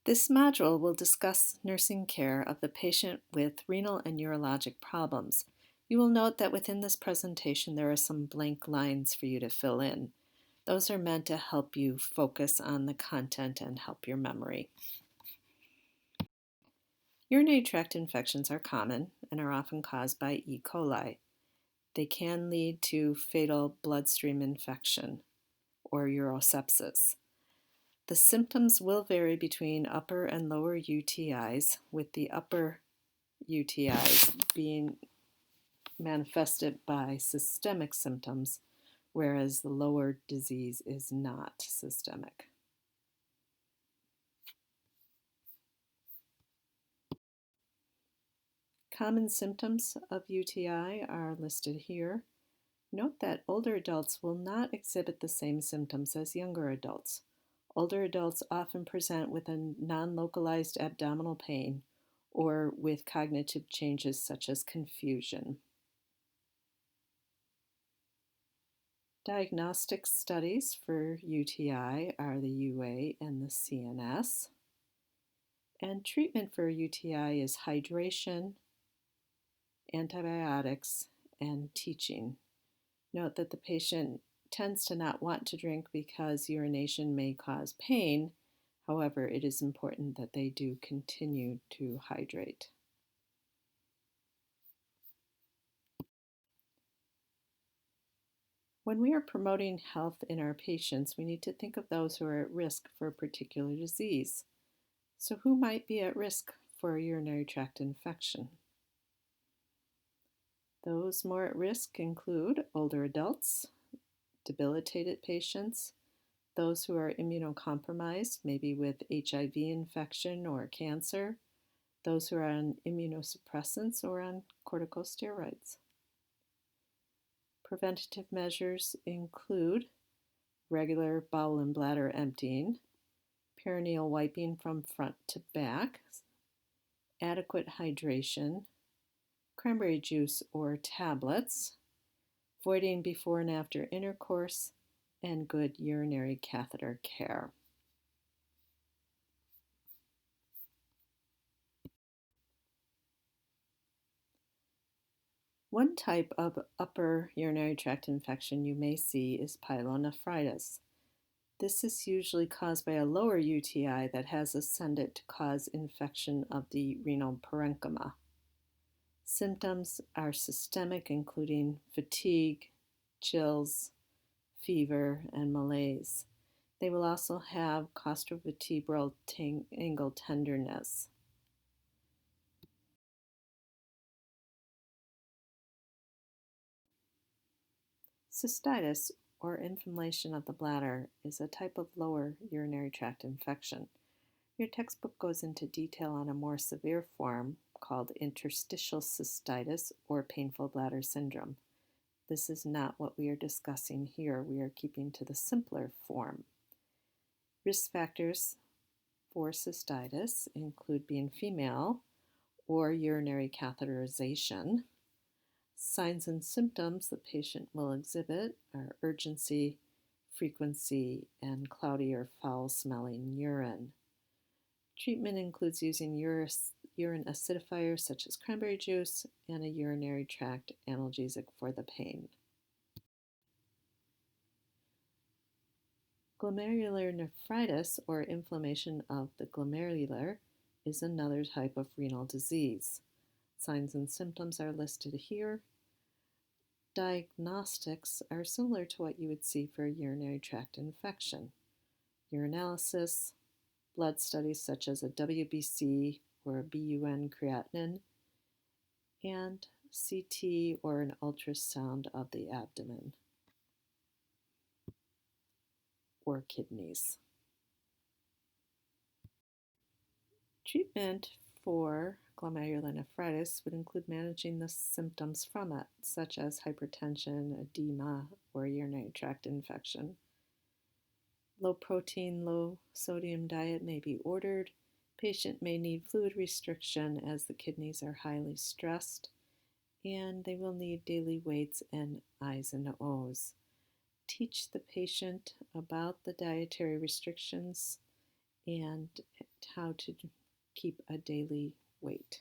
This module will discuss nursing care of the patient with renal and urologic problems. You will note that within this presentation there are some blank lines for you to fill in. Those are meant to help you focus on the content and help your memory. Urinary tract infections are common and are often caused by E. coli. They can lead to fatal bloodstream infection or urosepsis. The symptoms will vary between upper and lower UTIs, with the upper UTIs being manifested by systemic symptoms, whereas the lower disease is not systemic. Common symptoms of UTI are listed here. Note that older adults will not exhibit the same symptoms as younger adults. Older adults often present with a non-localized abdominal pain or with cognitive changes such as confusion. Diagnostic studies for UTI are the UA and the CNS. And treatment for UTI is hydration, antibiotics, and teaching. Note that the patient tends to not want to drink because urination may cause pain. However, it is important that they do continue to hydrate. When we are promoting health in our patients, we need to think of those who are at risk for a particular disease. So who might be at risk for a urinary tract infection? Those more at risk include older adults, debilitated patients, those who are immunocompromised, maybe with HIV infection or cancer, those who are on immunosuppressants or on corticosteroids. Preventative measures include regular bowel and bladder emptying, perineal wiping from front to back, adequate hydration, cranberry juice or tablets, voiding before and after intercourse, and good urinary catheter care. One type of upper urinary tract infection you may see is pyelonephritis. This is usually caused by a lower UTI that has ascended to cause infection of the renal parenchyma. Symptoms are systemic, including fatigue, chills, fever, and malaise. They will also have costovertebral angle tenderness. Cystitis, or inflammation of the bladder, is a type of lower urinary tract infection. Your textbook goes into detail on a more severe form called interstitial cystitis or painful bladder syndrome. This is not what we are discussing here. We are keeping to the simpler form. Risk factors for cystitis include being female or urinary catheterization. Signs and symptoms the patient will exhibit are urgency, frequency, and cloudy or foul-smelling urine. Treatment includes using urine acidifiers such as cranberry juice and a urinary tract analgesic for the pain. Glomerulonephritis, or inflammation of the glomerular, is another type of renal disease. Signs and symptoms are listed here. Diagnostics are similar to what you would see for a urinary tract infection. Urinalysis, blood studies such as a WBC or a BUN creatinine, and CT or an ultrasound of the abdomen or kidneys. Treatment for glomerulonephritis would include managing the symptoms from it, such as hypertension, edema, or urinary tract infection. Low protein, low sodium diet may be ordered. Patient may need fluid restriction as the kidneys are highly stressed, and they will need daily weights and I's and O's. Teach the patient about the dietary restrictions and how to keep a daily weight.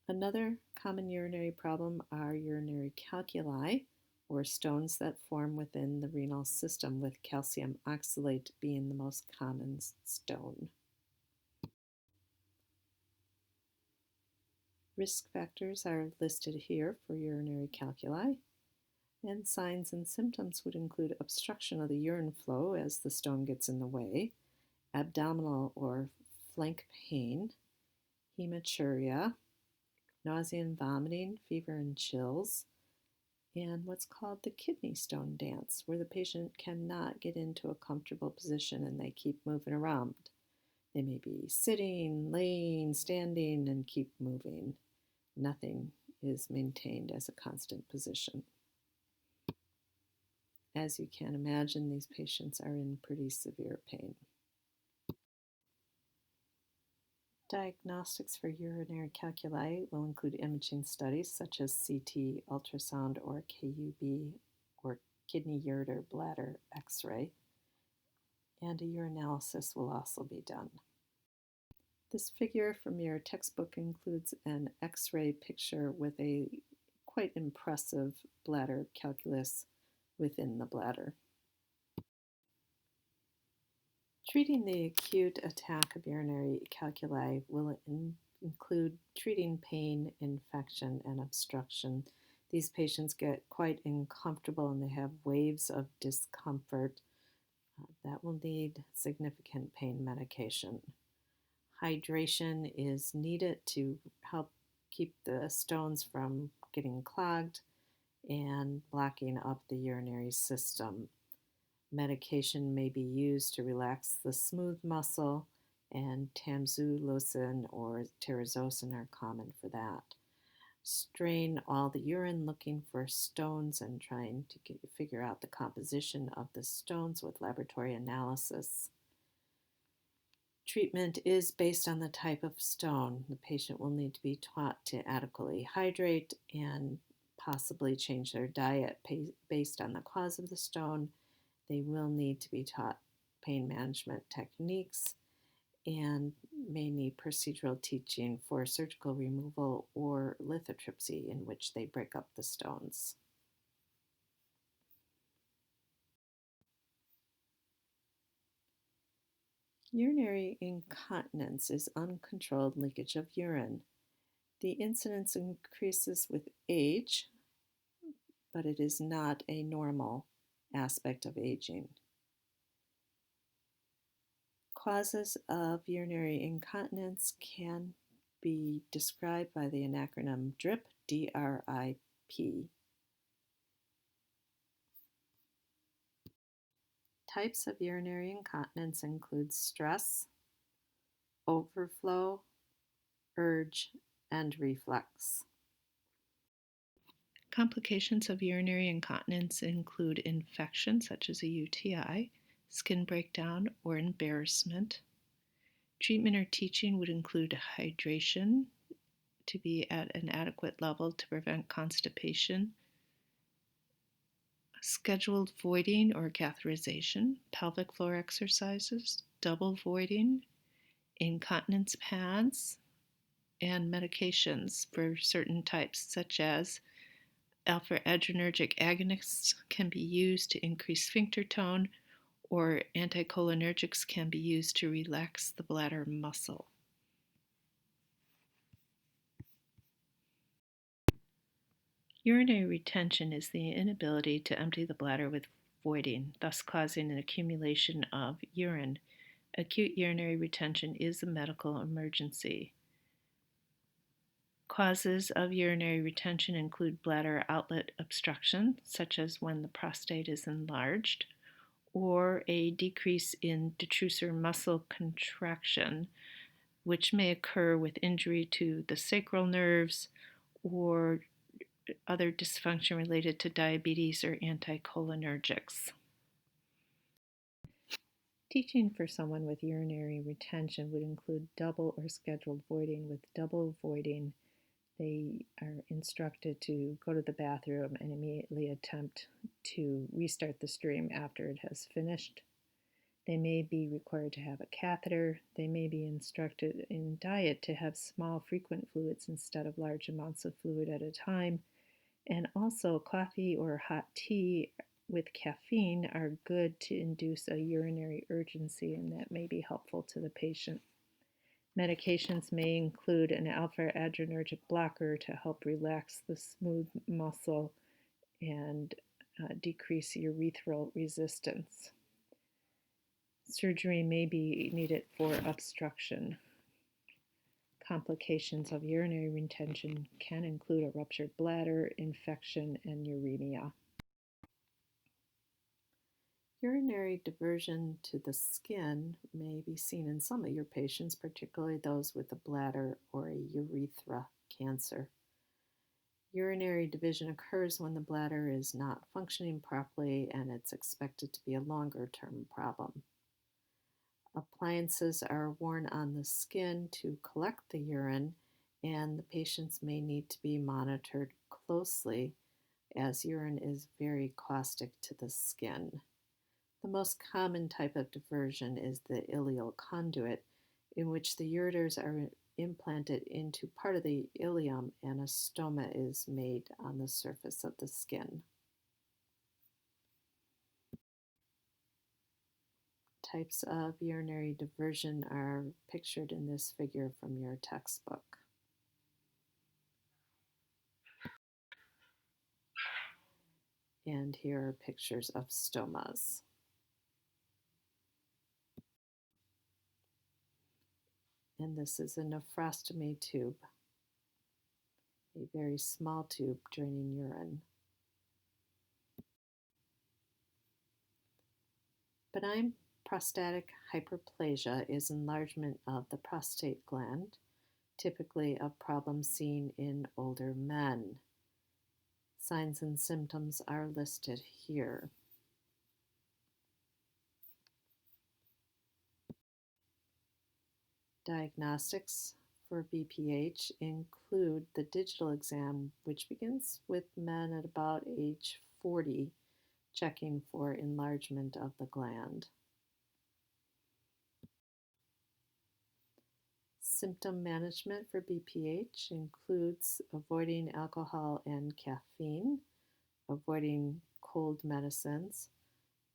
Another common urinary problem are urinary calculi, or stones that form within the renal system, with calcium oxalate being the most common stone. Risk factors are listed here for urinary calculi, and signs and symptoms would include obstruction of the urine flow as the stone gets in the way, abdominal or flank pain, hematuria, nausea and vomiting, fever and chills, and what's called the kidney stone dance, where the patient cannot get into a comfortable position and they keep moving around. They may be sitting, laying, standing, and keep moving. Nothing is maintained as a constant position. As you can imagine, these patients are in pretty severe pain. Diagnostics for urinary calculi will include imaging studies such as CT, ultrasound, or KUB, or kidney, ureter, bladder X-ray, and a urinalysis will also be done. This figure from your textbook includes an X-ray picture with a quite impressive bladder calculus within the bladder. Treating the acute attack of urinary calculi will include treating pain, infection, and obstruction. These patients get quite uncomfortable and they have waves of discomfort that will need significant pain medication. Hydration is needed to help keep the stones from getting clogged and blocking up the urinary system. Medication may be used to relax the smooth muscle, and tamsulosin or terazosin are common for that. Strain all the urine looking for stones and trying to figure out the composition of the stones with laboratory analysis. Treatment is based on the type of stone. The patient will need to be taught to adequately hydrate and possibly change their diet based on the cause of the stone. They will need to be taught pain management techniques and may need procedural teaching for surgical removal or lithotripsy, in which they break up the stones. Urinary incontinence is uncontrolled leakage of urine. The incidence increases with age, but it is not a normal aspect of aging. Causes of urinary incontinence can be described by the acronym DRIP, D-R-I-P. Types of urinary incontinence include stress, overflow, urge, and reflex. Complications of urinary incontinence include infection such as a UTI, skin breakdown, or embarrassment. Treatment or teaching would include hydration to be at an adequate level to prevent constipation, scheduled voiding or catheterization, pelvic floor exercises, double voiding, incontinence pads, and medications for certain types, such as alpha-adrenergic agonists can be used to increase sphincter tone, or anticholinergics can be used to relax the bladder muscle. Urinary retention is the inability to empty the bladder with voiding, thus causing an accumulation of urine. Acute urinary retention is a medical emergency. Causes of urinary retention include bladder outlet obstruction, such as when the prostate is enlarged, or a decrease in detrusor muscle contraction, which may occur with injury to the sacral nerves or other dysfunction related to diabetes or anticholinergics. Teaching for someone with urinary retention would include double or scheduled voiding. With double voiding, they are instructed to go to the bathroom and immediately attempt to restart the stream after it has finished. They may be required to have a catheter. They may be instructed in diet to have small, frequent fluids instead of large amounts of fluid at a time. And also, coffee or hot tea with caffeine are good to induce a urinary urgency, and that may be helpful to the patient. Medications may include an alpha adrenergic blocker to help relax the smooth muscle and decrease urethral resistance. Surgery may be needed for obstruction. Complications of urinary retention can include a ruptured bladder, infection, and uremia. Urinary diversion to the skin may be seen in some of your patients, particularly those with a bladder or a urethra cancer. Urinary division occurs when the bladder is not functioning properly, and it's expected to be a longer-term problem. Appliances are worn on the skin to collect the urine, and the patients may need to be monitored closely as urine is very caustic to the skin. The most common type of diversion is the ileal conduit, in which the ureters are implanted into part of the ileum and a stoma is made on the surface of the skin. Types of urinary diversion are pictured in this figure from your textbook. And here are pictures of stomas. And this is a nephrostomy tube, a very small tube draining urine. Benign prostatic hyperplasia is enlargement of the prostate gland, typically a problem seen in older men. Signs and symptoms are listed here. Diagnostics for BPH include the digital exam, which begins with men at about age 40, checking for enlargement of the gland. Symptom management for BPH includes avoiding alcohol and caffeine, avoiding cold medicines,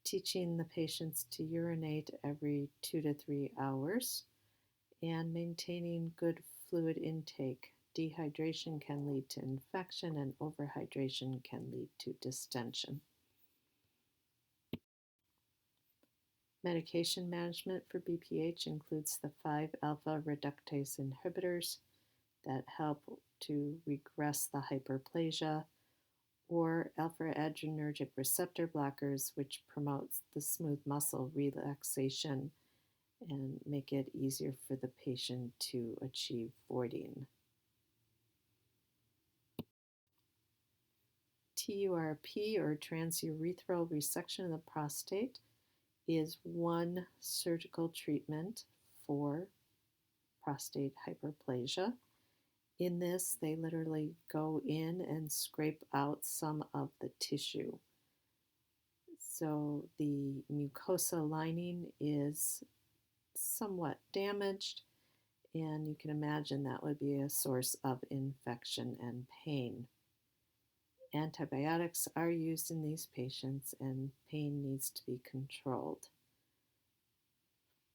teaching the patients to urinate every 2 to 3 hours, and maintaining good fluid intake. Dehydration can lead to infection, and overhydration can lead to distension. Medication management for BPH includes the 5-alpha reductase inhibitors that help to regress the hyperplasia, or alpha adrenergic receptor blockers, which promotes the smooth muscle relaxation and make it easier for the patient to achieve voiding. TURP, or transurethral resection of the prostate, is one surgical treatment for prostate hyperplasia. In this, they literally go in and scrape out some of the tissue. So the mucosa lining is somewhat damaged, and you can imagine that would be a source of infection and pain. Antibiotics are used in these patients, and pain needs to be controlled.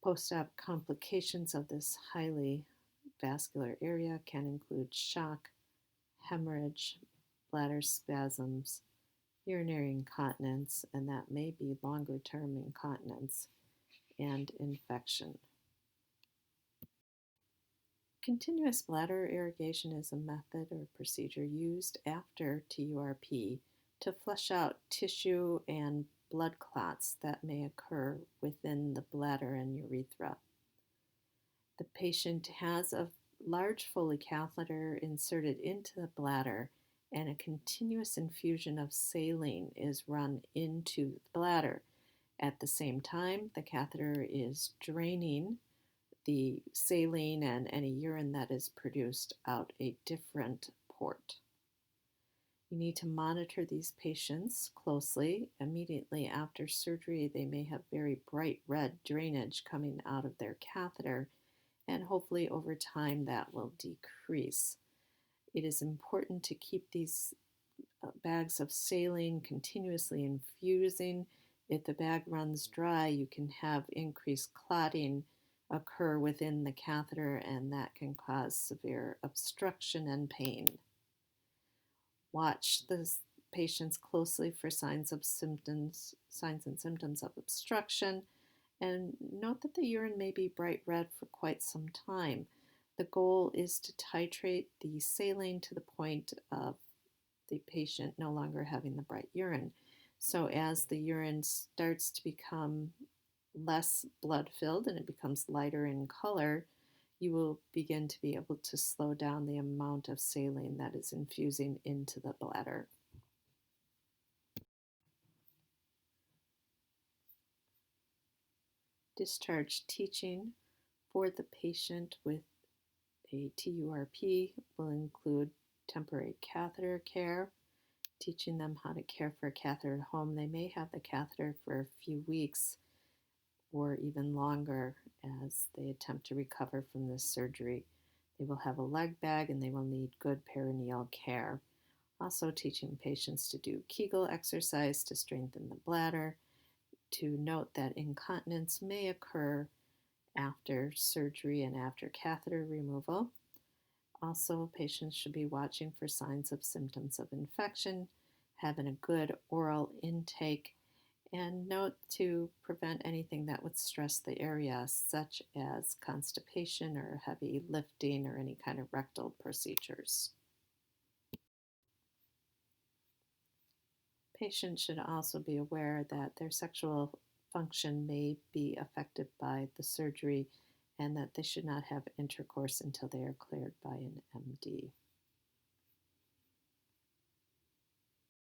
Post-op complications of this highly vascular area can include shock, hemorrhage, bladder spasms, urinary incontinence, and that may be longer-term incontinence, and infection. Continuous bladder irrigation is a method or procedure used after TURP to flush out tissue and blood clots that may occur within the bladder and urethra. The patient has a large Foley catheter inserted into the bladder, and a continuous infusion of saline is run into the bladder. At the same time, the catheter is draining the saline and any urine that is produced out a different port. You need to monitor these patients closely. Immediately after surgery, they may have very bright red drainage coming out of their catheter, and hopefully over time that will decrease. It is important to keep these bags of saline continuously infusing. If the bag runs dry, you can have increased clotting occur within the catheter, and that can cause severe obstruction and pain. Watch the patients closely for signs and symptoms of obstruction, and note that the urine may be bright red for quite some time. The goal is to titrate the saline to the point of the patient no longer having the bright urine. So as the urine starts to become less blood filled and it becomes lighter in color, you will begin to be able to slow down the amount of saline that is infusing into the bladder. Discharge teaching for the patient with a TURP will include temporary catheter care, teaching them how to care for a catheter at home. They may have the catheter for a few weeks or even longer as they attempt to recover from this surgery. They will have a leg bag and they will need good perineal care. Also teaching patients to do Kegel exercise to strengthen the bladder, to note that incontinence may occur after surgery and after catheter removal. Also, patients should be watching for signs of symptoms of infection, having a good oral intake, and note to prevent anything that would stress the area, such as constipation or heavy lifting or any kind of rectal procedures. Patients should also be aware that their sexual function may be affected by the surgery and that they should not have intercourse until they are cleared by an MD.